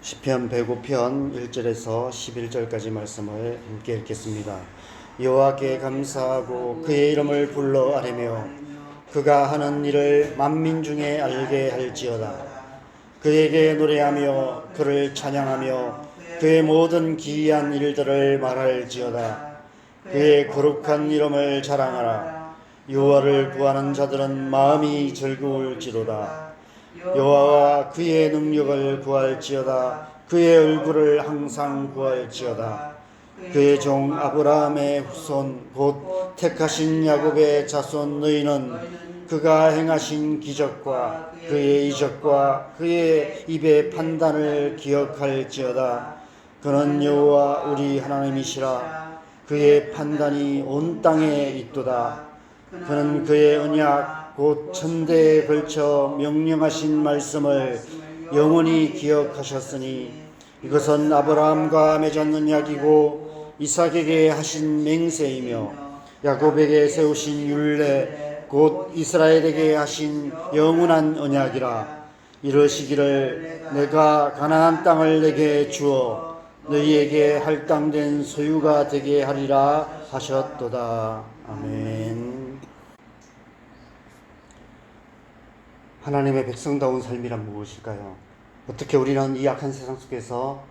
시편 105편 1절에서 11절까지 말씀을 함께 읽겠습니다. 여호와께 감사하고 그의 이름을 불러 아뢰며 그가 하는 일을 만민 중에 알게 할지어다. 그에게 노래하며 그를 찬양하며 그의 모든 기이한 일들을 말할지어다. 그의 거룩한 이름을 자랑하라. 여호와를 구하는 자들은 마음이 즐거울지로다. 여호와와 그의 능력을 구할지어다. 그의 얼굴을 항상 구할지어다. 그의 종 아브라함의 후손 곧 택하신 야곱의 자손 너희는 그가 행하신 기적과 그의 이적과 그의 입의 판단을 기억할지어다. 그는 여호와 우리 하나님이시라. 그의 판단이 온 땅에 있도다. 그는 그의 언약 곧 천대에 걸쳐 명령하신 말씀을 영원히 기억하셨으니 이것은 아브라함과 맺은 약이고 이삭에게 하신 맹세이며 야곱에게 세우신 율례 곧 이스라엘에게 하신 영원한 언약이라. 이러시기를 내가 가나안 땅을 내게 주어 너희에게 할당된 소유가 되게 하리라 하셨도다. 아멘. 하나님의 백성다운 삶이란 무엇일까요? 어떻게 우리는 이 악한 세상 속에서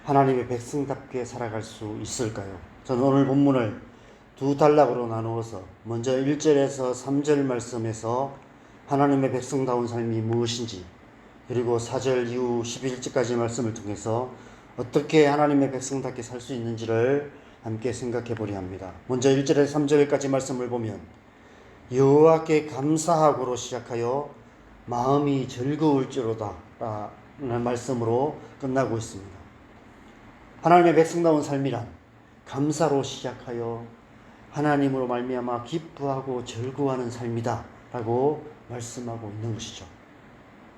하나님의 백성답게 살아갈 수 있을까요? 저는 오늘 본문을 두 단락으로 나누어서 먼저 1절에서 3절 말씀에서 하나님의 백성다운 삶이 무엇인지, 그리고 4절 이후 11절까지 말씀을 통해서 어떻게 하나님의 백성답게 살 수 있는지를 함께 생각해 보려 합니다. 먼저 1절에서 3절까지 말씀을 보면 여호와께 감사하고로 시작하여 마음이 즐거울지로다 라는 말씀으로 끝나고 있습니다. 하나님의 백성다운 삶이란 감사로 시작하여 하나님으로 말미암아 기뻐하고 즐거워하는 삶이다 라고 말씀하고 있는 것이죠.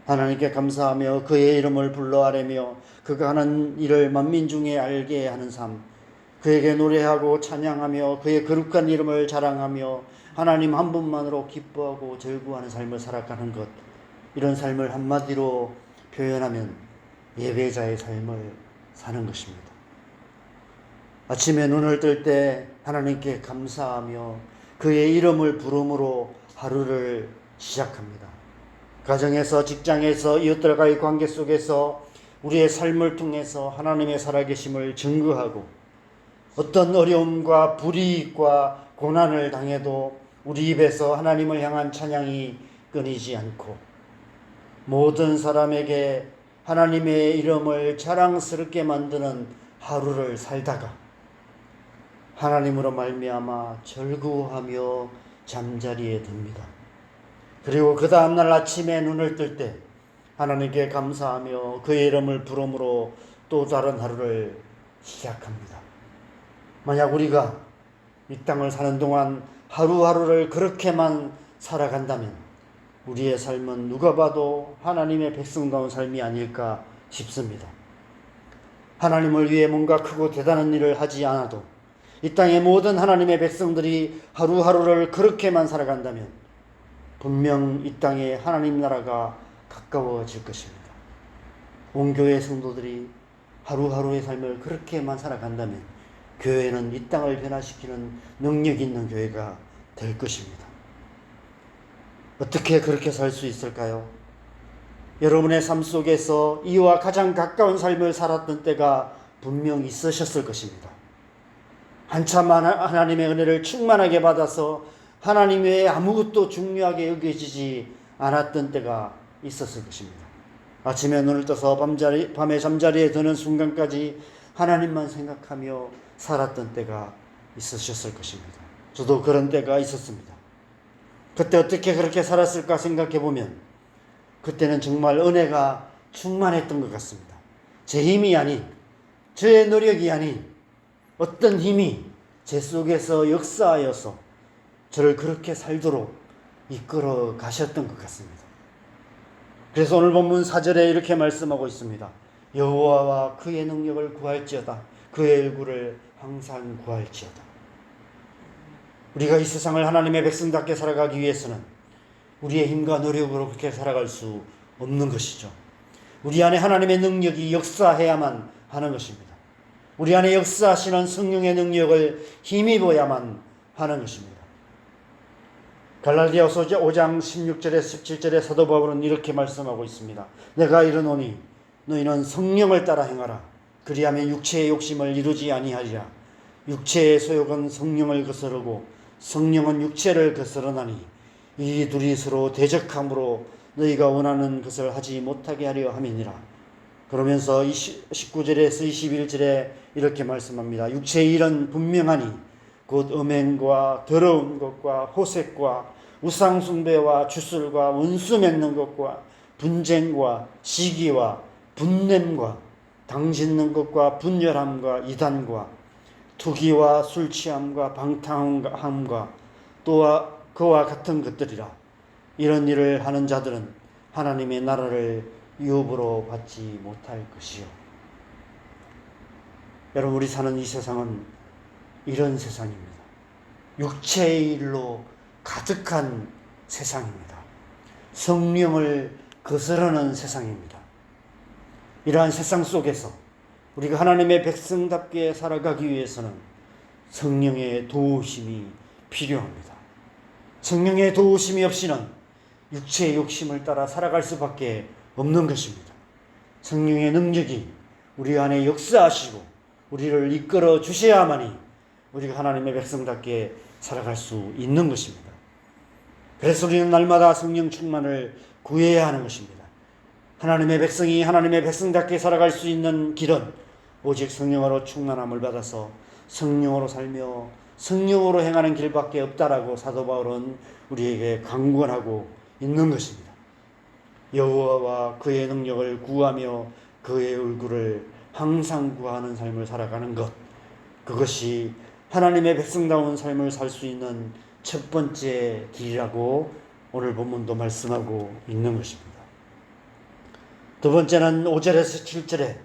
하나님께 감사하며 그의 이름을 불러 아뢰며 그가 하는 일을 만민 중에 알게 하는 삶, 그에게 노래하고 찬양하며 그의 거룩한 이름을 자랑하며 하나님 한 분만으로 기뻐하고 즐거워하는 삶을 살아가는 것, 이런 삶을 한마디로 표현하면 예배자의 삶을 사는 것입니다. 아침에 눈을 뜰 때 하나님께 감사하며 그의 이름을 부름으로 하루를 시작합니다. 가정에서, 직장에서, 이웃들과의 관계 속에서 우리의 삶을 통해서 하나님의 살아계심을 증거하고 어떤 어려움과 불이익과 고난을 당해도 우리 입에서 하나님을 향한 찬양이 끊이지 않고 모든 사람에게 하나님의 이름을 자랑스럽게 만드는 하루를 살다가 하나님으로 말미암아 즐거워하며 잠자리에 듭니다. 그리고 그 다음날 아침에 눈을 뜰 때 하나님께 감사하며 그의 이름을 부름으로 또 다른 하루를 시작합니다. 만약 우리가 이 땅을 사는 동안 하루하루를 그렇게만 살아간다면 우리의 삶은 누가 봐도 하나님의 백성다운 삶이 아닐까 싶습니다. 하나님을 위해 뭔가 크고 대단한 일을 하지 않아도 이 땅의 모든 하나님의 백성들이 하루하루를 그렇게만 살아간다면 분명 이 땅에 하나님 나라가 가까워질 것입니다. 온 교회 성도들이 하루하루의 삶을 그렇게만 살아간다면 교회는 이 땅을 변화시키는 능력 있는 교회가 될 것입니다. 어떻게 그렇게 살 수 있을까요? 여러분의 삶 속에서 이와 가장 가까운 삶을 살았던 때가 분명 있으셨을 것입니다. 한참 하나님의 은혜를 충만하게 받아서 하나님 외에 아무것도 중요하게 여겨지지 않았던 때가 있었을 것입니다. 아침에 눈을 떠서 밤에 잠자리에 드는 순간까지 하나님만 생각하며 살았던 때가 있으셨을 것입니다. 저도 그런 때가 있었습니다. 그때 어떻게 그렇게 살았을까 생각해 보면 그때는 정말 은혜가 충만했던 것 같습니다. 제 힘이 아닌, 저의 노력이 아닌 어떤 힘이 제 속에서 역사하여서 저를 그렇게 살도록 이끌어 가셨던 것 같습니다. 그래서 오늘 본문 4절에 이렇게 말씀하고 있습니다. 여호와와 그의 능력을 구할지어다. 그의 얼굴을 항상 구할지어다. 우리가 이 세상을 하나님의 백성답게 살아가기 위해서는 우리의 힘과 노력으로 그렇게 살아갈 수 없는 것이죠. 우리 안에 하나님의 능력이 역사해야만 하는 것입니다. 우리 안에 역사하시는 성령의 능력을 힘입어야만 하는 것입니다. 갈라디아서 5장 16절에서 17절에 사도 바울은 이렇게 말씀하고 있습니다. 내가 이르노니 너희는 성령을 따라 행하라. 그리하면 육체의 욕심을 이루지 아니하리라. 육체의 소욕은 성령을 거스르고 성령은 육체를 거스르나니 이 둘이 서로 대적함으로 너희가 원하는 것을 하지 못하게 하려 함이니라. 그러면서 19절에서 21절에 이렇게 말씀합니다. 육체의 일은 분명하니 곧 음행과 더러운 것과 호색과 우상숭배와 주술과 원수 맺는 것과 분쟁과 시기와 분냄과 당짓는 것과 분열함과 이단과 투기와 술취함과 방탕함과 또 그와 같은 것들이라. 이런 일을 하는 자들은 하나님의 나라를 유업으로 받지 못할 것이요. 여러분, 우리 사는 이 세상은 이런 세상입니다. 육체의 일로 가득한 세상입니다. 성령을 거스르는 세상입니다. 이러한 세상 속에서 우리가 하나님의 백성답게 살아가기 위해서는 성령의 도우심이 필요합니다. 성령의 도우심이 없이는 육체의 욕심을 따라 살아갈 수밖에 없는 것입니다. 성령의 능력이 우리 안에 역사하시고 우리를 이끌어 주셔야만이 우리가 하나님의 백성답게 살아갈 수 있는 것입니다. 그래서 우리는 날마다 성령 충만을 구해야 하는 것입니다. 하나님의 백성이 하나님의 백성답게 살아갈 수 있는 길은 오직 성령으로 충만함을 받아서 성령으로 살며 성령으로 행하는 길밖에 없다라고 사도 바울은 우리에게 강권하고 있는 것입니다. 여호와와 그의 능력을 구하며 그의 얼굴을 항상 구하는 삶을 살아가는 것, 그것이 하나님의 백성다운 삶을 살 수 있는 첫 번째 길이라고 오늘 본문도 말씀하고 있는 것입니다. 두 번째는 5절에서 7절에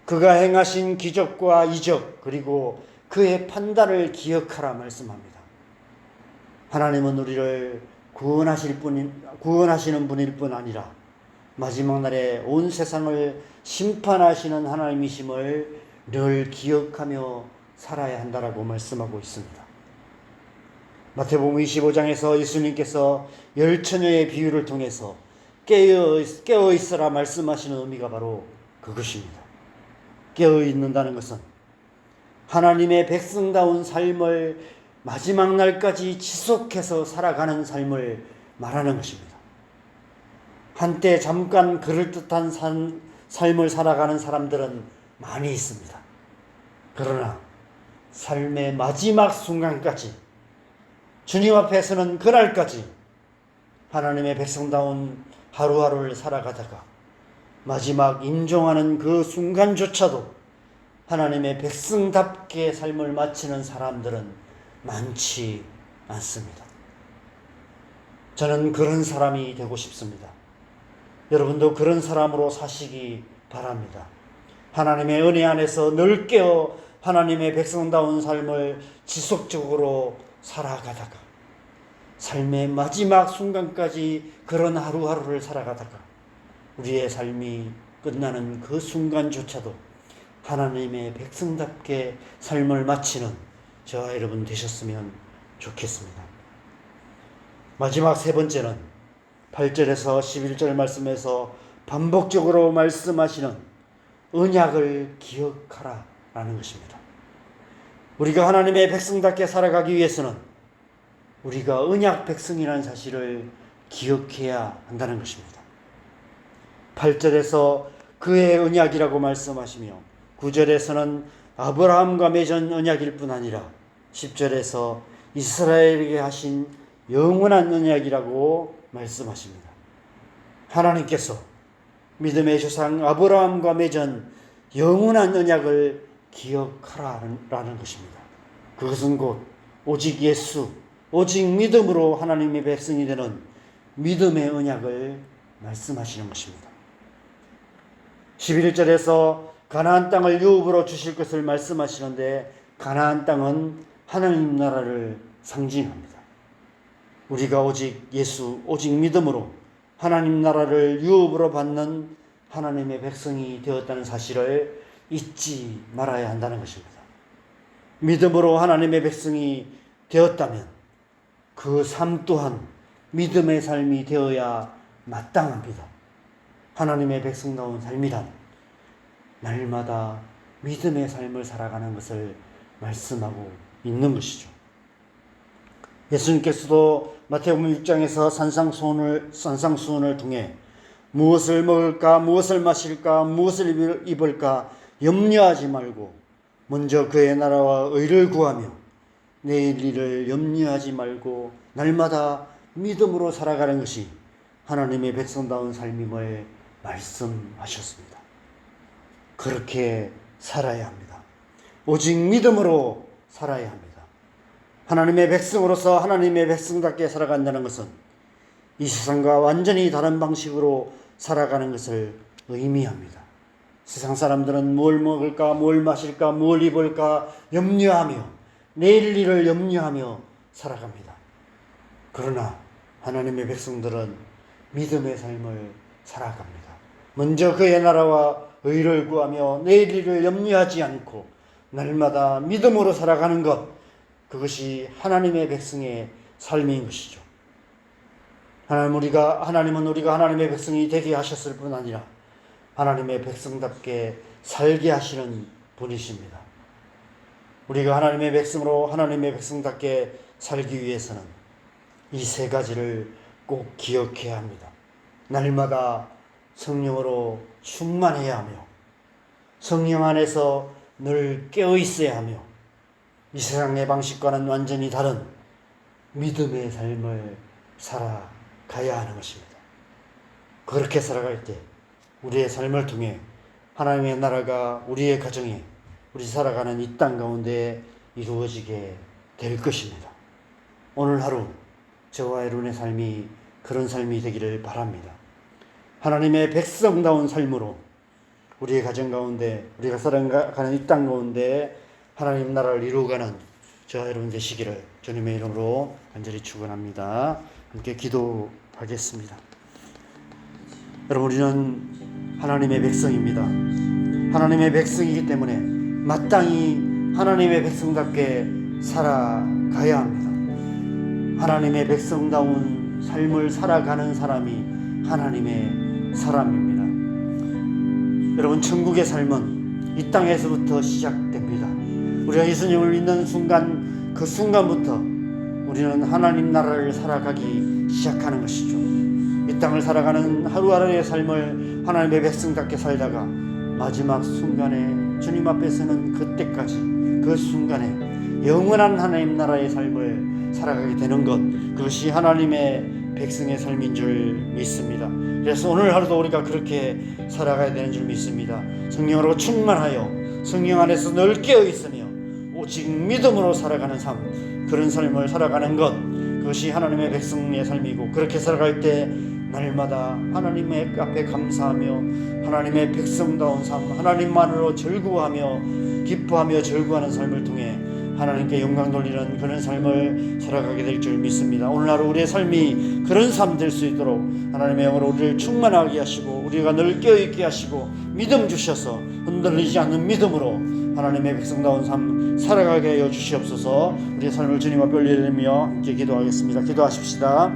그가 행하신 기적과 이적 그리고 그의 판단을 기억하라 말씀합니다. 하나님은 우리를 구원하시는 분일 뿐 아니라 마지막 날에 온 세상을 심판하시는 하나님이심을 늘 기억하며 살아야 한다라고 말씀하고 있습니다. 마태복음 25장에서 예수님께서 열 처녀의 비유를 통해서 깨어 있으라 말씀하시는 의미가 바로 그것입니다. 깨어 있는다는 것은 하나님의 백성다운 삶을 마지막 날까지 지속해서 살아가는 삶을 말하는 것입니다. 한때 잠깐 그럴듯한 삶을 살아가는 사람들은 많이 있습니다. 그러나 삶의 마지막 순간까지 주님 앞에서는 그날까지 하나님의 백성다운 하루하루를 살아가다가 마지막 임종하는 그 순간조차도 하나님의 백성답게 삶을 마치는 사람들은 많지 않습니다. 저는 그런 사람이 되고 싶습니다. 여러분도 그런 사람으로 사시기 바랍니다. 하나님의 은혜 안에서 늘 깨어 하나님의 백성다운 삶을 지속적으로 살아가다가 삶의 마지막 순간까지 그런 하루하루를 살아가다가 우리의 삶이 끝나는 그 순간조차도 하나님의 백성답게 삶을 마치는 저와 여러분 되셨으면 좋겠습니다. 마지막 세 번째는 8절에서 11절 말씀에서 반복적으로 말씀하시는 언약을 기억하라 라는 것입니다. 우리가 하나님의 백성답게 살아가기 위해서는 우리가 언약 백성이라는 사실을 기억해야 한다는 것입니다. 8절에서 그의 언약이라고 말씀하시며 9절에서는 아브라함과 맺은 언약일 뿐 아니라 10절에서 이스라엘에게 하신 영원한 언약이라고 말씀하십니다. 하나님께서 믿음의 조상 아브라함과 맺은 영원한 언약을 기억하라는 것입니다. 그것은 곧 오직 예수, 오직 믿음으로 하나님의 백성이 되는 믿음의 언약을 말씀하시는 것입니다. 11절에서 가나안 땅을 유업으로 주실 것을 말씀하시는데 가나안 땅은 하나님 나라를 상징합니다. 우리가 오직 예수, 오직 믿음으로 하나님 나라를 유업으로 받는 하나님의 백성이 되었다는 사실을 잊지 말아야 한다는 것입니다. 믿음으로 하나님의 백성이 되었다면 그 삶 또한 믿음의 삶이 되어야 마땅합니다. 하나님의 백성다운 삶이란 날마다 믿음의 삶을 살아가는 것을 말씀하고 있는 것이죠. 예수님께서도 마태복음 6장에서 산상수훈을 통해 무엇을 먹을까, 무엇을 마실까, 무엇을 입을까 염려하지 말고 먼저 그의 나라와 의를 구하며 내일 일을 염려하지 말고 날마다 믿음으로 살아가는 것이 하나님의 백성다운 삶임을 말씀하셨습니다. 그렇게 살아야 합니다. 오직 믿음으로 살아야 합니다. 하나님의 백성으로서 하나님의 백성답게 살아간다는 것은 이 세상과 완전히 다른 방식으로 살아가는 것을 의미합니다. 세상 사람들은 뭘 먹을까, 뭘 마실까, 뭘 입을까 염려하며 내일 일을 염려하며 살아갑니다. 그러나 하나님의 백성들은 믿음의 삶을 살아갑니다. 먼저 그의 나라와 의를 구하며 내일 일을 염려하지 않고 날마다 믿음으로 살아가는 것, 그것이 하나님의 백성의 삶인 것이죠. 하나님은 우리가 하나님의 백성이 되게 하셨을 뿐 아니라 하나님의 백성답게 살게 하시는 분이십니다. 우리가 하나님의 백성으로 하나님의 백성답게 살기 위해서는 이 세 가지를 꼭 기억해야 합니다. 날마다 성령으로 충만해야 하며 성령 안에서 늘 깨어 있어야 하며 이 세상의 방식과는 완전히 다른 믿음의 삶을 살아가야 하는 것입니다. 그렇게 살아갈 때 우리의 삶을 통해 하나님의 나라가 우리의 가정에 우리 살아가는 이 땅 가운데 이루어지게 될 것입니다. 오늘 하루 저와 여러분의 삶이 그런 삶이 되기를 바랍니다. 하나님의 백성다운 삶으로 우리의 가정 가운데 우리가 살아가는 이 땅 가운데 하나님 나라를 이루어가는 저와 여러분 되시기를 주님의 이름으로 간절히 축원합니다. 함께 기도하겠습니다. 여러분, 우리는 하나님의 백성입니다. 하나님의 백성이기 때문에 마땅히 하나님의 백성답게 살아가야 합니다. 하나님의 백성다운 삶을 살아가는 사람이 하나님의 사람입니다. 여러분, 천국의 삶은 이 땅에서부터 시작됩니다. 우리가 예수님을 믿는 순간, 그 순간부터 우리는 하나님 나라를 살아가기 시작하는 것이죠. 이 땅을 살아가는 하루하루의 삶을 하나님의 백성답게 살다가 마지막 순간에 주님 앞에 서는 그때까지, 그 순간에 영원한 하나님 나라의 삶을 살아가게 되는 것, 그것이 하나님의 백성의 삶인 줄 믿습니다. 그래서 오늘 하루도 우리가 그렇게 살아가야 되는 줄 믿습니다. 성령으로 충만하여 성령 안에서 늘 깨어 있으며 오직 믿음으로 살아가는 삶, 그런 삶을 살아가는 것, 그것이 하나님의 백성의 삶이고, 그렇게 살아갈 때 날마다 하나님의 앞에 감사하며 하나님의 백성다운 삶, 하나님만으로 즐거워하며 기뻐하며 즐거워하는 삶을 통해 하나님께 영광 돌리는 그런 삶을 살아가게 될 줄 믿습니다. 오늘 하루 우리의 삶이 그런 삶 될 수 있도록 하나님의 영으로 우리를 충만하게 하시고 우리가 늘 깨어있게 하시고 믿음 주셔서 흔들리지 않는 믿음으로 하나님의 백성다운 삶 살아가게 하여 주시옵소서. 우리의 삶을 주님 앞에 올리며 함께 기도하겠습니다. 기도하십시다.